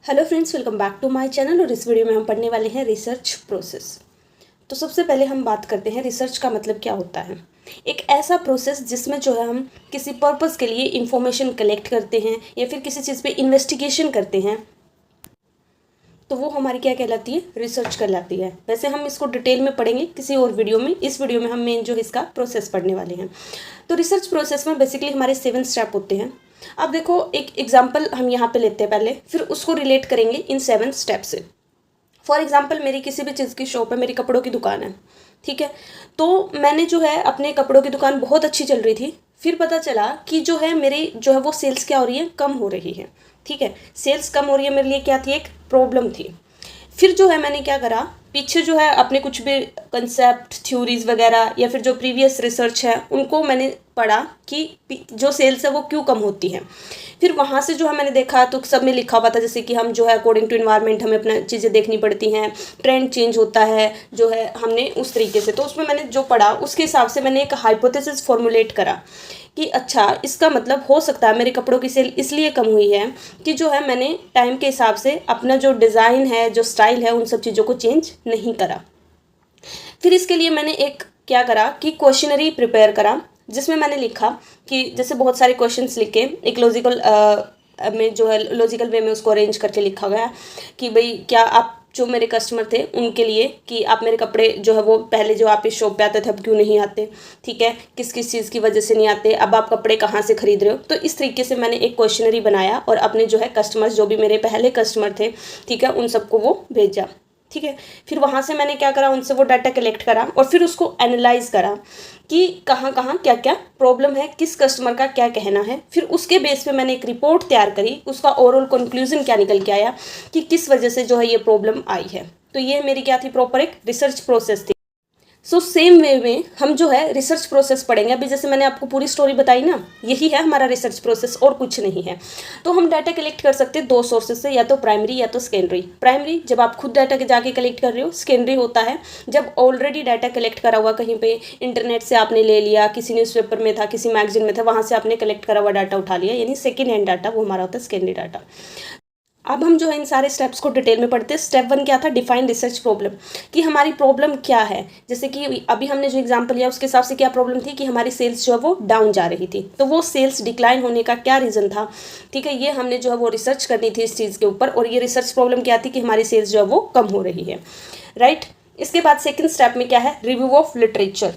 Hello friends, welcome back to my channel. और इस video में हम पढ़ने वाले हैं रिसर्च प्रोसेस। तो सबसे पहले हम बात करते हैं रिसर्च का मतलब क्या होता है। एक ऐसा प्रोसेस जिसमें जो है हम किसी पर्पस के लिए इंफॉर्मेशन कलेक्ट करते हैं या फिर किसी चीज़ पे इन्वेस्टिगेशन करते हैं, तो वो हमारी क्या कहलाती है, रिसर्च कहलाती है। वैसे हम इसको डिटेल में पढ़ेंगे किसी और वीडियो में। इस वीडियो में हम मेन जो इसका प्रोसेस पढ़ने वाले हैं। तो रिसर्च प्रोसेस में बेसिकली हमारे 7 स्टेप होते हैं। अब देखो, एक एग्जांपल हम यहाँ पे लेते हैं पहले, फिर उसको रिलेट करेंगे इन 7 स्टेप से। फॉर एग्जाम्पल, मेरी किसी भी चीज़ की शॉप है, मेरी कपड़ों की दुकान है, ठीक है। तो मैंने जो है अपने कपड़ों की दुकान बहुत अच्छी चल रही थी, फिर पता चला कि जो है मेरी जो है वो सेल्स क्या हो रही है, कम हो रही है, ठीक है। सेल्स कम हो रही है, मेरे लिए क्या थी, एक प्रॉब्लम थी। फिर जो है मैंने क्या करा, पीछे जो है अपने कुछ भी कंसेप्ट, थ्योरीज वगैरह या फिर जो प्रीवियस रिसर्च है उनको मैंने पढ़ा कि जो सेल्स है वो क्यों कम होती है। फिर वहाँ से जो है मैंने देखा तो सब में लिखा हुआ था, जैसे कि हम जो है अकॉर्डिंग टू इन्वायरमेंट हमें अपना चीज़ें देखनी पड़ती हैं, ट्रेंड चेंज होता है जो है, हमने उस तरीके से, तो उसमें मैंने जो पढ़ा उसके हिसाब से मैंने एक हाइपोथेसिस फॉर्मुलेट करा कि अच्छा, इसका मतलब हो सकता है मेरे कपड़ों की सेल इसलिए कम हुई है कि जो है मैंने टाइम के हिसाब से अपना जो डिज़ाइन है, जो स्टाइल है, उन सब चीज़ों को चेंज नहीं करा। फिर इसके लिए मैंने एक क्या करा कि क्वेश्चनरी प्रिपेयर करा, जिसमें मैंने लिखा कि जैसे बहुत सारे क्वेश्चंस लिखे, एक लॉजिकल में जो है लॉजिकल वे में उसको अरेंज करके लिखा गया कि भाई क्या आप जो मेरे कस्टमर थे उनके लिए, कि आप मेरे कपड़े जो है वो पहले जो आप इस शॉप पे आते थे अब क्यों नहीं आते, ठीक है, किस किस चीज़ की वजह से नहीं आते, अब आप कपड़े कहाँ से खरीद रहे हो। तो इस तरीके से मैंने एक क्वेश्चनरी बनाया और अपने जो है कस्टमर्स, जो भी मेरे पहले कस्टमर थे, ठीक है, उन सबको वो भेजा, ठीक है। फिर वहाँ से मैंने क्या करा, उनसे वो डाटा कलेक्ट करा और फिर उसको एनालाइज करा कि कहाँ कहाँ क्या क्या प्रॉब्लम है, किस कस्टमर का क्या कहना है। फिर उसके बेस पे मैंने एक रिपोर्ट तैयार करी, उसका ओवरऑल कंक्लूजन क्या निकल के आया कि किस वजह से जो है ये प्रॉब्लम आई है। तो ये मेरी क्या थी, प्रॉपर एक रिसर्च प्रोसेस थी। सो सेम वे में हम जो है रिसर्च प्रोसेस पढ़ेंगे। अभी जैसे मैंने आपको पूरी स्टोरी बताई ना, यही है हमारा रिसर्च प्रोसेस और कुछ नहीं है। तो हम डाटा कलेक्ट कर सकते हैं 2 सोर्सेज से, या तो प्राइमरी या तो सेकेंडरी। प्राइमरी जब आप खुद डाटा के जाके कलेक्ट कर रहे हो, सेकेंडरी होता है जब ऑलरेडी डाटा कलेक्ट करा हुआ कहीं पे इंटरनेट से आपने ले लिया, किसी न्यूज़पेपर में था, किसी मैगजीन में था, वहाँ से आपने कलेक्ट करा हुआ डाटा उठा लिया, यानी सेकेंड हैंड डाटा, वो हमारा होता है सेकेंडरी डाटा। अब हम जो है इन सारे स्टेप्स को डिटेल में पढ़ते हैं। स्टेप 1 क्या था, डिफाइन रिसर्च प्रॉब्लम, कि हमारी प्रॉब्लम क्या है। जैसे कि अभी हमने जो एग्जांपल लिया उसके हिसाब से क्या प्रॉब्लम थी कि हमारी सेल्स जो है वो डाउन जा रही थी, तो वो सेल्स डिक्लाइन होने का क्या रीज़न था, ठीक है, ये हमने जो है वो रिसर्च करनी थी इस चीज़ के ऊपर। और ये रिसर्च प्रॉब्लम क्या थी कि हमारी सेल्स जो है वो कम हो रही है, राइट। इसके बाद सेकेंड स्टेप में क्या है, रिव्यू ऑफ लिटरेचर।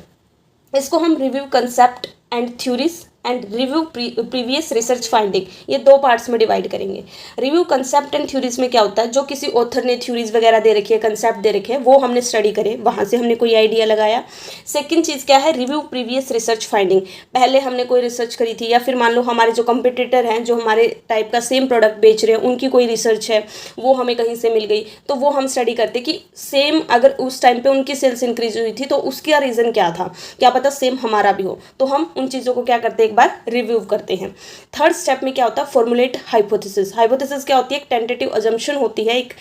इसको हम review concept and theories and review previous research finding, ये 2 पार्ट्स में डिवाइड करेंगे। रिव्यू कंसेप्ट एंड थ्योरीज में क्या होता है, जो किसी ऑथर ने थ्योरीज वगैरह दे रखी है, कंसेप्ट दे रखे हैं, वो हमने स्टडी करे, वहाँ से हमने कोई आइडिया लगाया। सेकंड चीज़ क्या है, रिव्यू प्रीवियस रिसर्च फाइंडिंग। पहले हमने कोई रिसर्च करी थी, या फिर मान लो हमारे जो कंपिटिटर हैं, जो हमारे टाइप का सेम प्रोडक्ट बेच रहे हैं, उनकी कोई रिसर्च है, वो हमें कहीं से मिल गई, तो वो हम स्टडी करते कि सेम अगर उस टाइम पर उनकी सेल्स इंक्रीज हुई थी तो उसका रीज़न क्या था, क्या पता सेम हमारा भी हो। तो हम उन चीज़ों को क्या करते हैं, एक बार रिव्यू करते हैं। थर्ड स्टेप में क्या होता है, फॉर्मुलेट हाइपोथेसिस। हाइपोथेसिस क्या होती है, एक टेंटेटिव अजम्पशन होती है, एक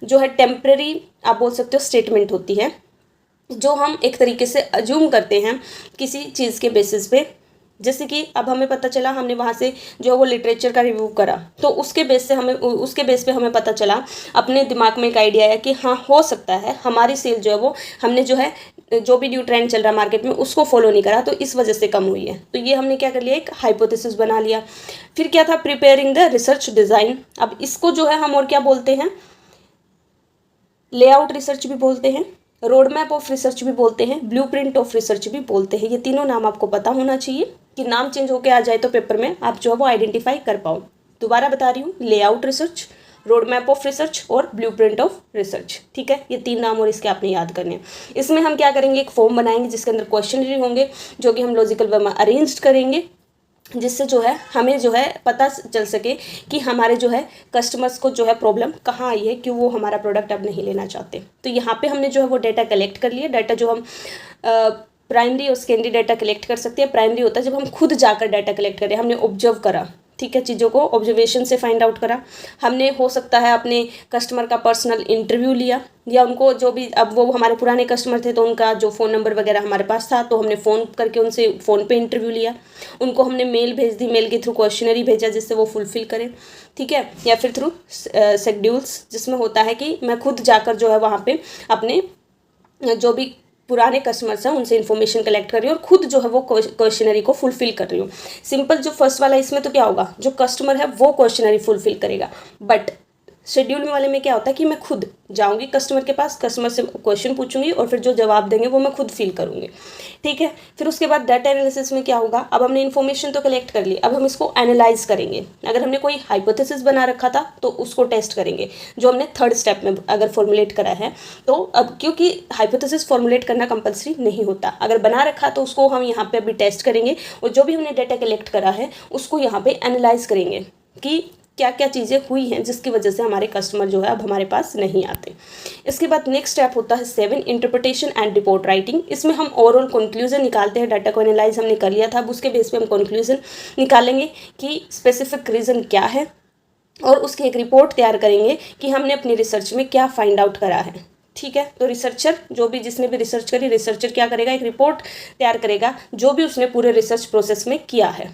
जो है टेम्परेरी आप बोल सकते हो स्टेटमेंट होती है, जो हम एक तरीके से अज्यूम करते हैं किसी चीज़ के बेसिस पे। जैसे कि अब हमें पता चला, हमने वहाँ से जो वो लिटरेचर का रिव्यू करा, तो उसके बेस पे हमें पता चला, अपने दिमाग में एक आइडिया आया कि हाँ, हो सकता है हमारी सेल जो है वो हमने जो है जो भी न्यू ट्रेंड चल रहा है मार्केट में उसको फॉलो नहीं करा, तो इस वजह से कम हुई है। तो ये हमने क्या कर लिया, एक हाइपोथेसिस बना लिया। फिर क्या था, प्रिपेयरिंग द रिसर्च डिज़ाइन। अब इसको जो है हम और क्या बोलते हैं, लेआउट रिसर्च भी बोलते हैं, रोड मैप ऑफ रिसर्च भी बोलते हैं, ब्लूप्रिंट ऑफ रिसर्च भी बोलते हैं। ये तीनों नाम आपको पता होना चाहिए कि नाम चेंज होकर आ जाए तो पेपर में आप जो है वो आइडेंटिफाई कर पाओ। दोबारा बता रही हूँ, layout research, road map of research और ब्लूप्रिंट ऑफ रिसर्च, ठीक है। ये 3 नाम और इसके आपने याद करने हैं। इसमें हम क्या करेंगे, एक फॉर्म बनाएंगे जिसके अंदर क्वेश्चनरी होंगे, जो कि हम लॉजिकल वे में अरेंज करेंगे, जिससे जो है हमें जो है पता चल सके कि हमारे जो है कस्टमर्स को जो है प्रॉब्लम कहाँ आई है, क्यों वो हमारा प्रोडक्ट अब नहीं लेना चाहते। तो यहाँ पे हमने जो है वो डाटा कलेक्ट कर लिया। डाटा जो हम प्राइमरी और सेकेंडरी डाटा कलेक्ट कर सकते हैं। प्राइमरी होता है जब हम खुद जाकर डाटा कलेक्ट करें, हमने ऑब्जर्व करा ठीक है, चीज़ों को ऑब्जर्वेशन से फाइंड आउट करा। हमने हो सकता है अपने कस्टमर का पर्सनल इंटरव्यू लिया, या उनको जो भी, अब वो हमारे पुराने कस्टमर थे तो उनका जो फ़ोन नंबर वगैरह हमारे पास था तो हमने फ़ोन करके उनसे फ़ोन पे इंटरव्यू लिया। उनको हमने मेल भेज दी, मेल के थ्रू क्वेश्चनरी भेजा जिससे वो फुलफ़िल करें, ठीक है। या फिर थ्रू शेड्यूल्स, जिसमें होता है कि मैं खुद जाकर जो है वहाँ पे अपने जो भी पुराने कस्टमर्स हैं उनसे इन्फॉर्मेशन कलेक्ट कर रही हूँ और खुद जो है वो क्वेश्चनरी को फुलफिल कर रही हूँ। सिंपल जो फर्स्ट वाला, इसमें तो क्या होगा, जो कस्टमर है वो क्वेश्चनरी फुलफिल करेगा, बट शेड्यूल वाले में क्या होता है कि मैं खुद जाऊंगी कस्टमर के पास, कस्टमर से क्वेश्चन पूछूंगी और फिर जो जवाब देंगे वो मैं खुद फिल करूंगी, ठीक है। फिर उसके बाद डाटा एनालिसिस में क्या होगा, अब हमने इन्फॉर्मेशन तो कलेक्ट कर ली, अब हम इसको एनालाइज करेंगे। अगर हमने कोई हाइपोथेसिस बना रखा था तो उसको टेस्ट करेंगे, जो हमने थर्ड स्टेप में अगर फॉर्मुलेट करा है तो। अब क्योंकि हाइपोथेसिस फॉर्मुलेट करना कंपलसरी नहीं होता, अगर बना रखा तो उसको हम यहाँ पे अभी टेस्ट करेंगे और जो भी हमने डाटा कलेक्ट करा है उसको यहाँ पे एनालाइज करेंगे कि क्या क्या चीज़ें हुई हैं जिसकी वजह से हमारे कस्टमर जो है अब हमारे पास नहीं आते। इसके बाद नेक्स्ट स्टेप होता है 7, इंटरप्रिटेशन एंड रिपोर्ट राइटिंग। इसमें हम ओवरऑल कंक्लूजन निकालते हैं, डाटा को एनालाइज हमने कर लिया था, अब उसके बेस पे हम कंक्लूजन निकालेंगे कि स्पेसिफिक रीज़न क्या है और उसकी एक रिपोर्ट तैयार करेंगे कि हमने अपनी रिसर्च में क्या फाइंड आउट करा है, ठीक है। तो रिसर्चर, जो भी जिसने भी रिसर्च करी, रिसर्चर क्या करेगा, एक रिपोर्ट तैयार करेगा जो भी उसने पूरे रिसर्च प्रोसेस में किया है।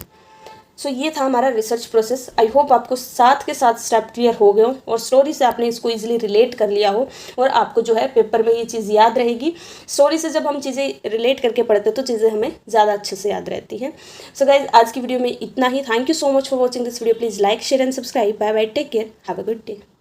सो ये था हमारा रिसर्च प्रोसेस। आई होप आपको साथ के साथ स्टेप क्लियर हो गए हो और स्टोरी से आपने इसको इजीली रिलेट कर लिया हो और आपको जो है पेपर में ये चीज़ याद रहेगी। स्टोरी से जब हम चीज़ें रिलेट करके पढ़ते हैं तो चीज़ें हमें ज़्यादा अच्छे से याद रहती हैं। सो गाइज, आज की वीडियो में इतना ही। Thank you so much for watching this video. Please like, share and subscribe. Bye bye, take care, have a good day.